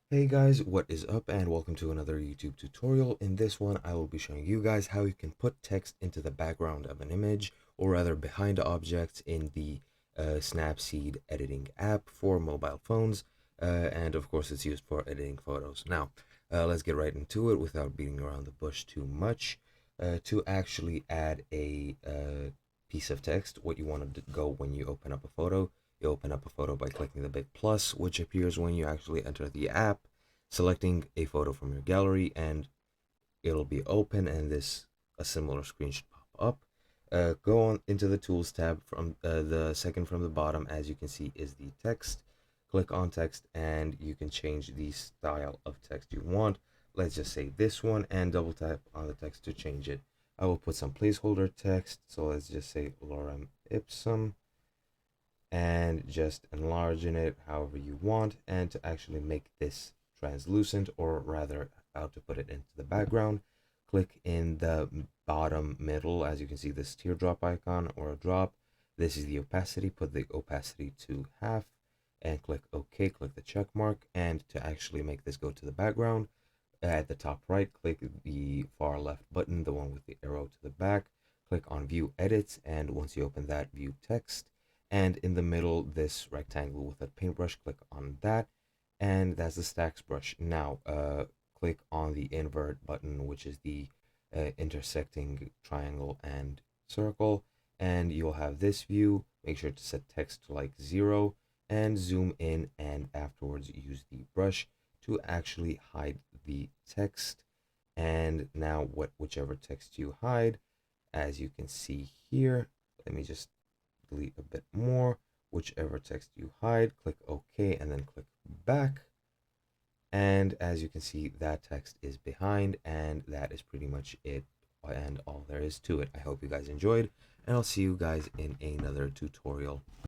Hey guys, what is up and welcome to another YouTube tutorial. In this one, I will be showing you guys how you can put text into the background of an image, or rather behind objects in the Snapseed editing app for mobile phones. And of course, it's used for editing photos. Now, let's get right into it without beating around the bush too much. To actually add a piece of text, what you want to go when you open up a photo, you open up a photo by clicking the big plus, which appears when you actually enter the app, selecting a photo from your gallery, and it'll be open, and this a similar screen should pop up. Go on into the tools tab from the second from the bottom. As you can see is the text. Click on text and you can change the style of text you want. Let's just say this one, and double tap on the text to change it. I will put some placeholder text, so let's just say lorem ipsum, and just enlarging it however you want. And to actually make this translucent, or rather how to put it into the background, click in the bottom middle. As you can see, this teardrop icon or a drop. This is the opacity. Put the opacity to half and click OK. Click the check mark. And to actually make this go to the background, at the top right, click the far left button, the one with the arrow to the back. Click on View Edits, and once you open that, View Text. And in the middle, this rectangle with a paintbrush, click on that. And that's the stacks brush. Now, click on the invert button, which is the intersecting triangle and circle. And you'll have this view. Make sure to set text to like 0 and zoom in, and afterwards use the brush to actually hide the text. And now whichever text you hide, as you can see here, let me just delete a bit more. Whichever text you hide, click OK and then click back. And as you can see, that text is behind, and that is pretty much it and all there is to it. I hope you guys enjoyed, and I'll see you guys in another tutorial.